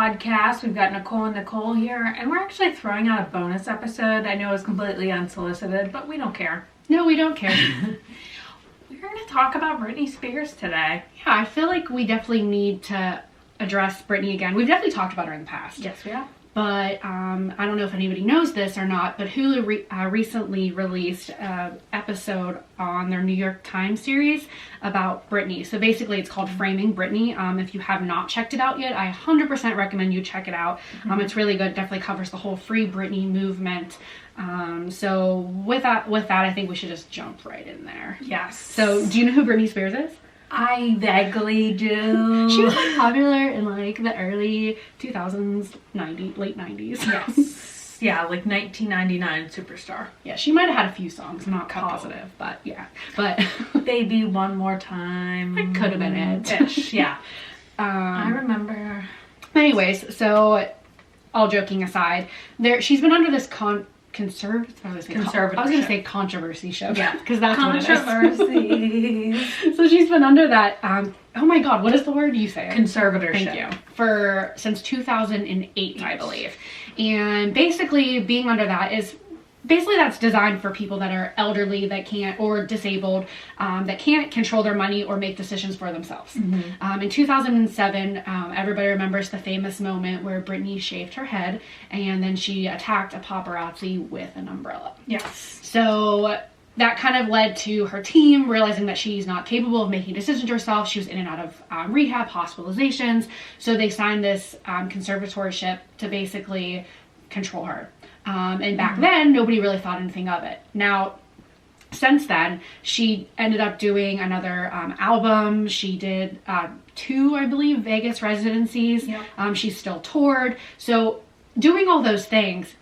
podcast. We've got Nicole and Nicole here, and we're actually throwing out a bonus episode. I know it's completely unsolicited, but we don't care. No, we don't care. We're going to talk about Britney Spears today. Yeah, I feel like we definitely need to address Britney again. We've definitely talked about her in the past. Yes, we have. But I don't know if anybody knows this or not, but Hulu recently released an episode on their New York Times series about Britney. So basically it's called Framing Britney. If you have not checked it out yet, I 100% recommend you check it out. It's really good. It definitely covers the whole Free Britney movement. So with that, I think we should just jump right in there. Yes. So do you know who Britney Spears is? I vaguely do. She was like popular in like the early 2000s, late 90s. Yes. Yeah, like 1999 superstar. Yeah, she might have had a few songs, not Couple. positive, but yeah. But Baby One More Time. It could have been it. Ish, yeah. I remember. Anyways, so all joking aside, she's been under this conservatorship. I was going to say controversy show. Yeah, because that's controversy. What it is. So she's been under that. Oh my God, what is the word you say? Conservatorship. Thank you. Since 2008, I believe. And basically, being under that is that's designed for people that are elderly, that can't, or disabled, that can't control their money or make decisions for themselves. In 2007, everybody remembers the famous moment where Britney shaved her head and then she attacked a paparazzi with an umbrella. Yes. So that kind of led to her team realizing that she's not capable of making decisions herself. She was in and out of rehab, hospitalizations. So they signed this conservatorship to basically control her. And back then, nobody really thought anything of it. Now, since then, she ended up doing another album. She did 2, I believe, Vegas residencies. Yep. She's still toured. So doing all those things,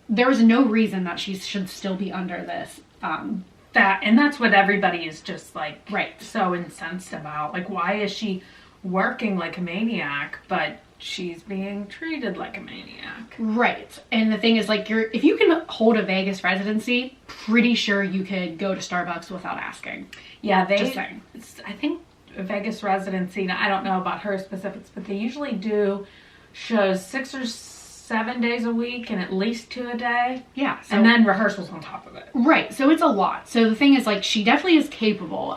there was no reason that she should still be under this. And that's what everybody is just like right. So incensed about. Like, why is she working like a maniac, but she's being treated like a maniac? Right. And the thing is, like, if you can hold a Vegas residency, pretty sure you could go to Starbucks without asking. Yeah, just saying. I think a Vegas residency, I don't know about her specifics, but they usually do shows 6 or 7 days a week and at least 2 a day. Yeah. And then rehearsals on top of it. Right. So it's a lot. So the thing is, like, she definitely is capable.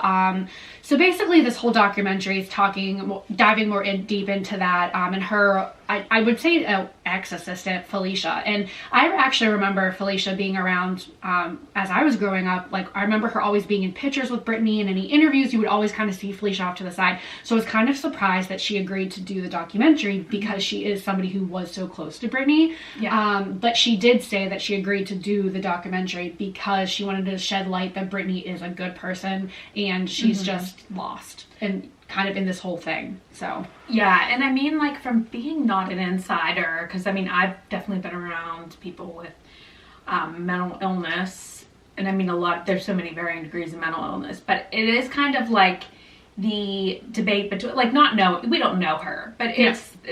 So basically this whole documentary is diving more deep into that, and her, I would say, ex-assistant, Felicia. And I actually remember Felicia being around as I was growing up. Like, I remember her always being in pictures with Britney, and any interviews, you would always kind of see Felicia off to the side. So I was kind of surprised that she agreed to do the documentary because she is somebody who was so close to Britney. Yeah. But she did say that she agreed to do the documentary because she wanted to shed light that Britney is a good person and she's just lost and kind of in this whole thing. So yeah, and I mean, like, from being not an insider, because I mean, I've definitely been around people with mental illness, and I mean, there's so many varying degrees of mental illness, but it is kind of like the debate between, like, we don't know her, but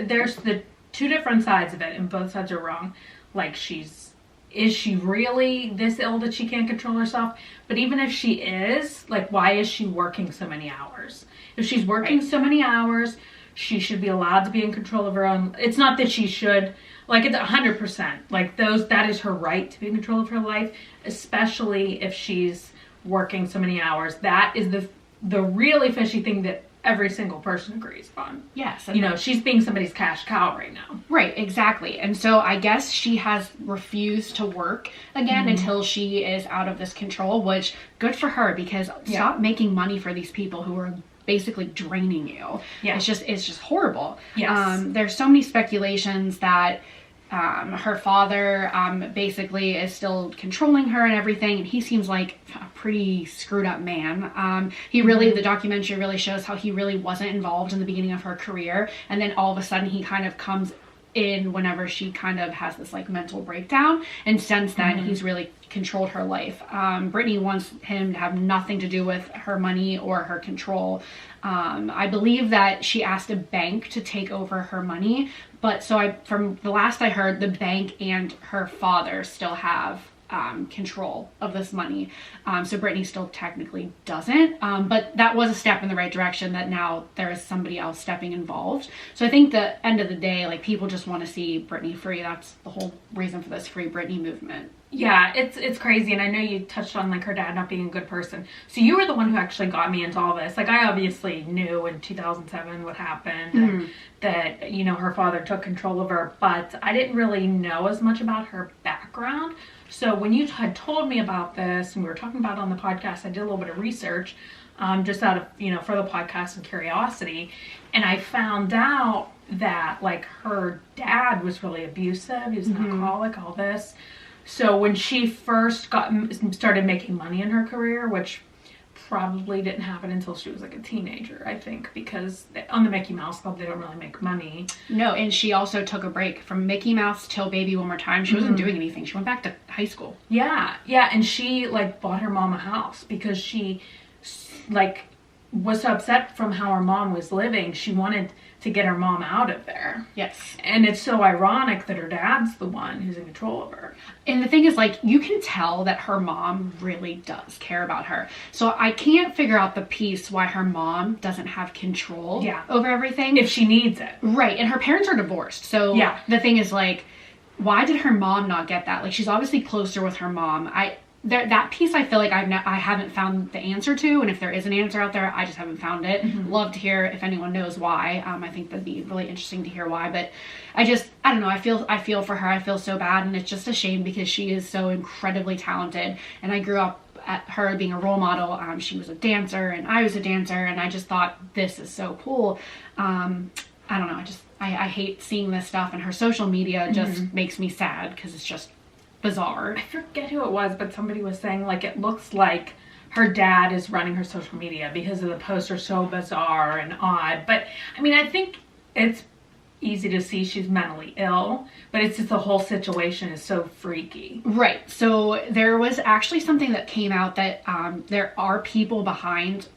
there's the two different sides of it, and both sides are wrong. Like, is she really this ill that she can't control herself? But even if she is, like, why is she working so many hours? If she's working so many hours, she should be allowed to be in control of her own. It's not that she should, like, it's 100%. Like, that is her right to be in control of her life, especially if she's working so many hours. That is the really fishy thing that every single person agrees on. Yes. She's being somebody's cash cow right now. Right, exactly. And so I guess she has refused to work again until she is out of this control, which good for her, because stop making money for these people who are basically draining you. Yeah. It's just horrible. Yes. There's so many speculations that her father basically is still controlling her and everything, and he seems like a pretty screwed up man. The documentary really shows how he really wasn't involved in the beginning of her career, and then all of a sudden he kind of comes in whenever she kind of has this like mental breakdown, and since then he's really controlled her life. Britney wants him to have nothing to do with her money or her control. I believe that she asked a bank to take over her money, but from the last I heard, the bank and her father still have control of this money. So Britney still technically doesn't, but that was a step in the right direction, that now there is somebody else stepping involved. So I think the end of the day, like, people just want to see Britney free. That's the whole reason for this Free Britney movement. Yeah, it's crazy, and I know you touched on, like, her dad not being a good person. So you were the one who actually got me into all this. Like, I obviously knew in 2007 what happened, and that, you know, her father took control of her, but I didn't really know as much about her background. So when you had told me about this, and we were talking about it on the podcast, I did a little bit of research, just out of, you know, for the podcast and curiosity, and I found out that, like, her dad was really abusive. He was an alcoholic, all this. So when she first started making money in her career, which probably didn't happen until she was like a teenager, I think, because on the Mickey Mouse Club, they don't really make money. No, and she also took a break from Mickey Mouse till Baby One More Time. She wasn't doing anything. She went back to high school. Yeah, and she, like, bought her mom a house because she, like, was so upset from how her mom was living. She wanted to get her mom out of there. Yes. And it's so ironic that her dad's the one who's in control of her. And the thing is, like, you can tell that her mom really does care about her. So I can't figure out the piece why her mom doesn't have control over everything. If she needs it. Right. And her parents are divorced. So the thing is, like, why did her mom not get that? Like, she's obviously closer with her mom. That piece, I feel like I haven't found the answer to, and if there is an answer out there, I just haven't found it. Love to hear if anyone knows why. I think that'd be really interesting to hear why, but I don't know. I feel for her. I feel so bad, and it's just a shame because she is so incredibly talented, and I grew up at her being a role model. She was a dancer, and I was a dancer, and I just thought, this is so cool. I don't know. I hate seeing this stuff, and her social media just makes me sad because it's just bizarre. I forget who it was, but somebody was saying, like, it looks like her dad is running her social media because of the posts are so bizarre and odd. But I mean, I think it's easy to see she's mentally ill, but it's just the whole situation is so freaky. Right. So there was actually something that came out that there are people behind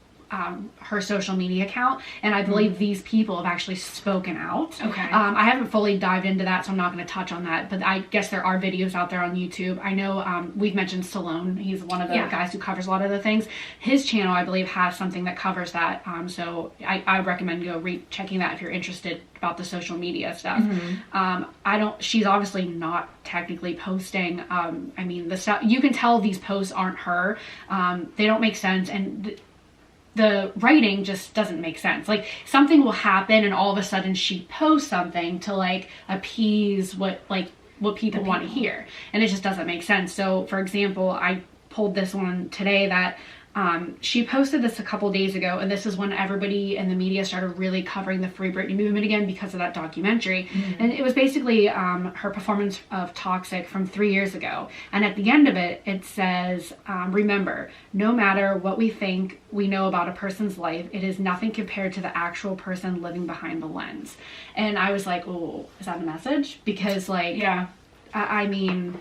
her social media account, and I believe these people have actually spoken out. Okay. I haven't fully dived into that, so I'm not going to touch on that, but I guess there are videos out there on YouTube. I know we've mentioned Stallone. He's one of the guys who covers a lot of the things. His channel, I believe, has something that covers that, so I recommend checking that if you're interested about the social media stuff. She's obviously not technically posting. I mean, the stuff, you can tell these posts aren't her. They don't make sense, and the writing just doesn't make sense. Like, something will happen and all of a sudden she posts something to, like, appease what people want to hear, and it just doesn't make sense. So for example, I pulled this one today that she posted this a couple days ago, and this is when everybody in the media started really covering the Free Britney movement again because of that documentary. And it was basically her performance of Toxic from 3 years ago. And at the end of it, it says, remember, no matter what we think we know about a person's life, it is nothing compared to the actual person living behind the lens. And I was like, oh, is that a message? Because, like, I mean,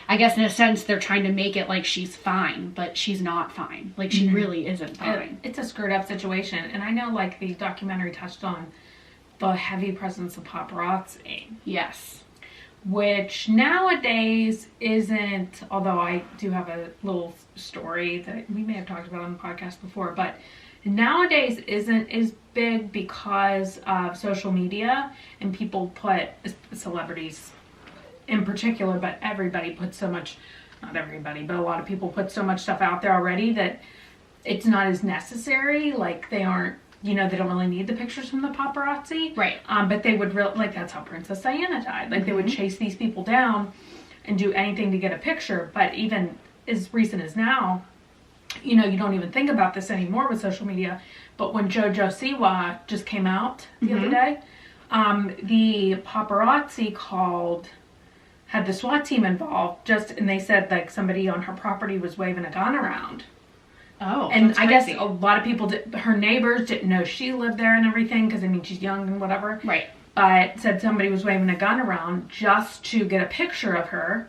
I guess in a sense they're trying to make it like she's fine, but she's not fine. Like, she really isn't fine. It's a screwed up situation. And I know, like, the documentary touched on the heavy presence of paparazzi. Yes. Which nowadays isn't, although I do have a little story that we may have talked about on the podcast before, but nowadays isn't as big because of social media, and people put, celebrities in particular, but everybody puts so much, not everybody, but a lot of people put so much stuff out there already that it's not as necessary. Like, they aren't, they don't really need the pictures from the paparazzi. Right. But they would like, that's how Princess Diana died. Like, they would chase these people down and do anything to get a picture. But even as recent as now, you don't even think about this anymore with social media. But when JoJo Siwa just came out the other day, the paparazzi had the SWAT team involved, and they said, like, somebody on her property was waving a gun around. Oh, and I guess a lot of people, her neighbors didn't know she lived there and everything, because, I mean, she's young and whatever. Right. But said somebody was waving a gun around just to get a picture of her.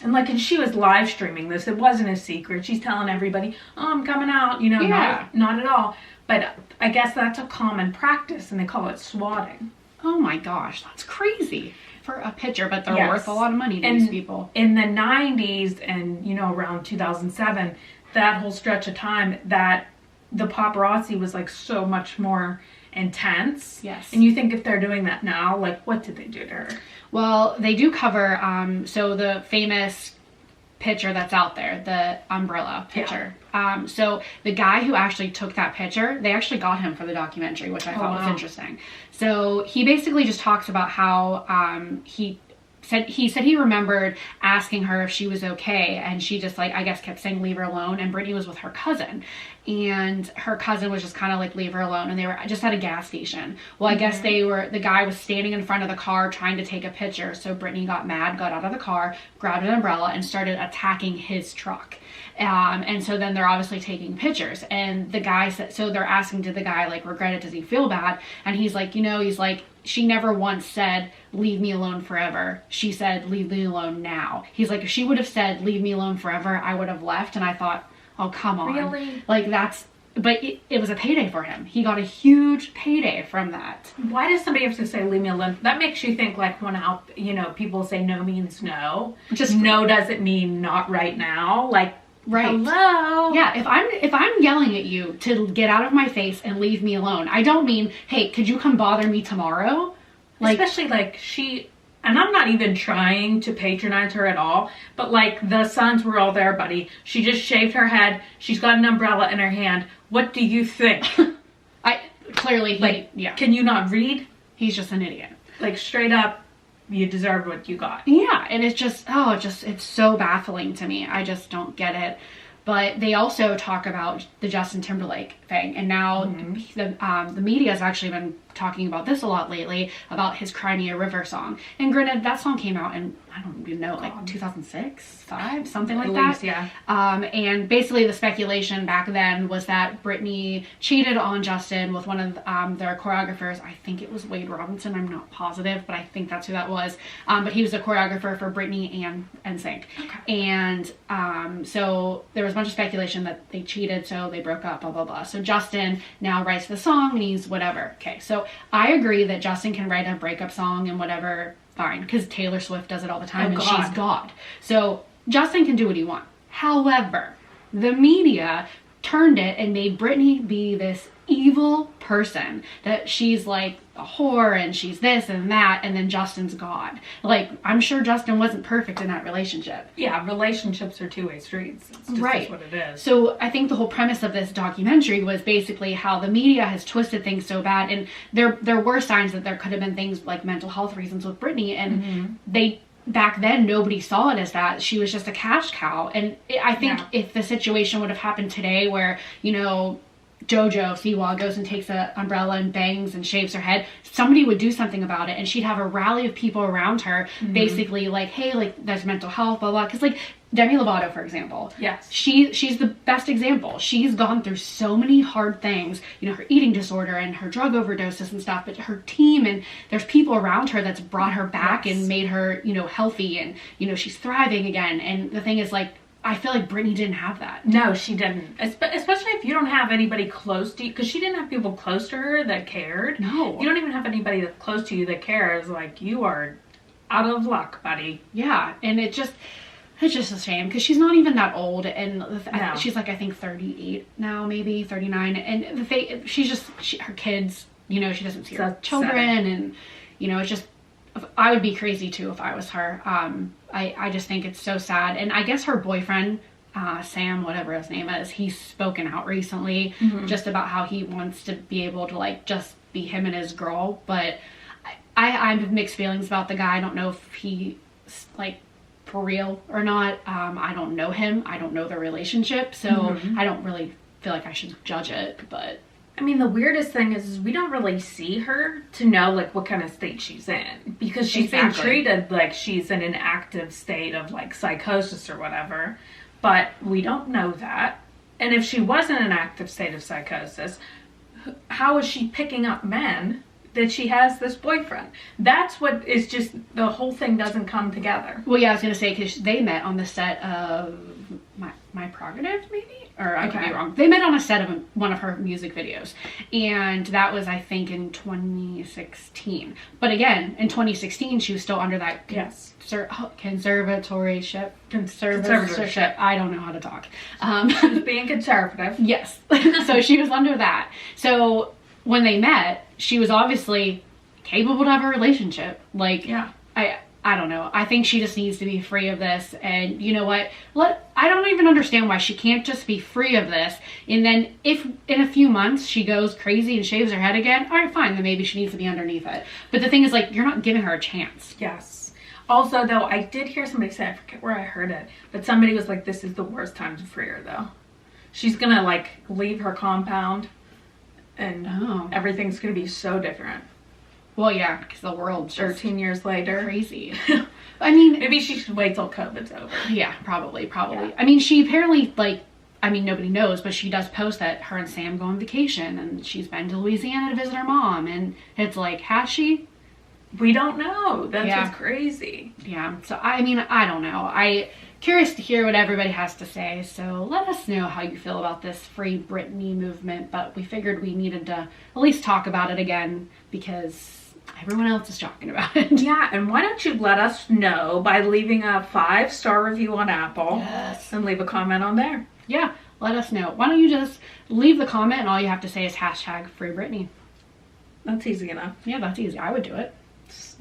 And, like, and she was live streaming this. It wasn't a secret. She's telling everybody, oh, I'm coming out, not at all. But I guess that's a common practice, and they call it swatting. Oh my gosh, that's crazy. for a picture, but they're worth a lot of money to these people. In the 90s and, you know, around 2007, that whole stretch of time, that the paparazzi was like so much more intense. Yes. And you think if they're doing that now, like, what did they do to her? Well, they do cover, so the famous picture that's out there, the umbrella picture. So the guy who actually took that picture, they actually got him for the documentary, which I thought was interesting. So he basically just talks about how he said he remembered asking her if she was okay, and she just, like, I guess kept saying leave her alone, and Britney was with her cousin, and her cousin was just kind of like leave her alone, and they were just at a gas station. Well, I guess the guy was standing in front of the car trying to take a picture, so Britney got mad, got out of the car, grabbed an umbrella, and started attacking his truck. And so then they're obviously taking pictures, and the guy said, so they're asking, did the guy, like, regret it? Does he feel bad? And he's like, you know, he's like, she never once said, leave me alone forever. She said, leave me alone now. He's like, if she would have said, leave me alone forever, I would have left. And I thought, oh, come on. Really? Like, but it was a payday for him. He got a huge payday from that. Why does somebody have to say leave me alone? That makes you think, like, when you know, people say no means no. Just no doesn't mean not right now. Like, right. Hello. Yeah, if I'm yelling at you to get out of my face and leave me alone, I don't mean, hey, could you come bother me tomorrow? Like, especially, like, and I'm not even trying to patronize her at all, but, like, the sons were all there, buddy. She just shaved her head. She's got an umbrella in her hand. What do you think? Can you not read? He's just an idiot. Like, straight up, you deserved what you got. Yeah, and it's just, it's so baffling to me. I just don't get it. But they also talk about the Justin Timberlake thing, and now the media has actually been talking about this a lot lately, about his Cry Me a River song. And granted, that song came out in, I don't even know, like 2006, 5, something like that. Yeah. And basically the speculation back then was that Britney cheated on Justin with one of their choreographers. I think it was Wade Robinson. I'm not positive, but I think that's who that was. But he was a choreographer for Britney and NSYNC. Okay. And so there was a bunch of speculation that they cheated, so they broke up, blah, blah, blah. So Justin now writes the song and he's whatever. Okay, so I agree that Justin can write a breakup song and whatever, fine, because Taylor Swift does it all the time, and she's God. So Justin can do what he wants. However, the media turned it and made Britney be this evil person, that she's like a whore and she's this and that, and then Justin's God. Like, I'm sure Justin wasn't perfect in that relationship. Yeah, relationships are two-way streets. It's just right. What it is. So I think the whole premise of this documentary was basically how the media has twisted things so bad, and there were signs that there could have been things like mental health reasons with Britney, and back then nobody saw it as that. She was just a cash cow. And I think if the situation would have happened today where, you know, Jojo Siwa goes and takes an umbrella and bangs and shaves her head, somebody would do something about it, and she'd have a rally of people around her, basically like, hey, like, there's mental health, blah, blah. Because, like, Demi Lovato, for example. Yes. She's the best example. She's gone through so many hard things, you know, her eating disorder and her drug overdoses and stuff, but her team and there's people around her that's brought her back and made her, you know, healthy, and, you know, she's thriving again. And the thing is, like, I feel like Britney didn't have that. No, she didn't. Especially if you don't have anybody close to you, because she didn't have people close to her that cared. No. You don't even have anybody that's close to you that cares. Like, you are out of luck, buddy. Yeah, and it's just a shame, because she's not even that old, and she's like, I think 38 now, maybe 39, and her kids, you know, she doesn't see her children, and, you know, it's just, I would be crazy too if I was her. I just think it's so sad. And I guess her boyfriend, Sam, whatever his name is, he's spoken out recently just about how he wants to be able to, like, just be him and his girl. But I have mixed feelings about the guy. I don't know if he, like, for real or not. I don't know him. I don't know their relationship. So I don't really feel like I should judge it, but... I mean, the weirdest thing is we don't really see her to know, like, what kind of state she's in. Because she's being treated like she's in an active state of, like, psychosis or whatever. But we don't know that. And if she was in an active state of psychosis, how is she picking up men that she has this boyfriend? That's what is just, the whole thing doesn't come together. Well, yeah, I was going to say, because they met on the set of My Prerogative, maybe? or I could Okay. be wrong. They met on a set of one of her music videos, and that was, I think, in 2016. But again, in 2016, she was still under that Yes. conservatorship. Conservatorship. I don't know how to talk. Being conservative. Yes. So she was under that. So when they met, she was obviously capable to have a relationship. Like, Yeah. I don't know. I think she just needs to be free of this. And you know what? I don't even understand why she can't just be free of this. And then if in a few months she goes crazy and shaves her head again, all right, fine. Then maybe she needs to be underneath it. But the thing is, like, you're not giving her a chance. Yes. Also, though, I did hear somebody say, I forget where I heard it, but somebody was like, this is the worst time to free her, though. She's gonna, like, leave her compound, and everything's gonna be so different. Well, yeah, because the world's just 13 years later. crazy. I mean, Maybe she should wait till COVID's over. yeah, probably. Yeah. I mean, she apparently, like, I mean, nobody knows, but she does post that her and Sam go on vacation, and she's been to Louisiana to visit her mom, and it's like, has she? We don't know. That's Yeah. what's crazy. Yeah, so I mean, I don't know. Curious to hear what everybody has to say, so let us know how you feel about this Free Britney movement, but we figured we needed to at least talk about it again, because everyone else is talking about it. Yeah, and why don't you let us know by leaving a 5-star review on Apple. Yes. And leave a comment on there. Yeah, let us know. Why don't you just leave the comment and all you have to say is hashtag Free Britney. That's easy enough. Yeah, that's easy. I would do it.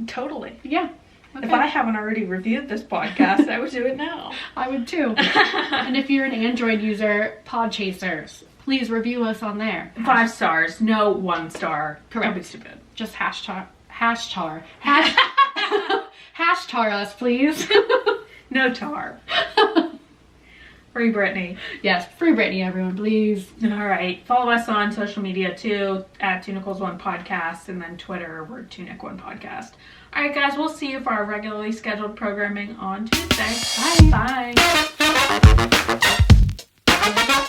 Totally. Yeah. Okay. If I haven't already reviewed this podcast, I would do it now. I would too. And if you're an Android user, Podchasers, please review us on there. 5 stars, no 1 star. Correct. Don't be stupid. Just hashtag us, please. No tar. Free Britney. Yes, Free Britney, everyone, please. All right. Follow us on social media too, at 2Nichols1 Podcast, and then Twitter, we're 2Nic1 Podcast. All right, guys, we'll see you for our regularly scheduled programming on Tuesday. Bye. Bye.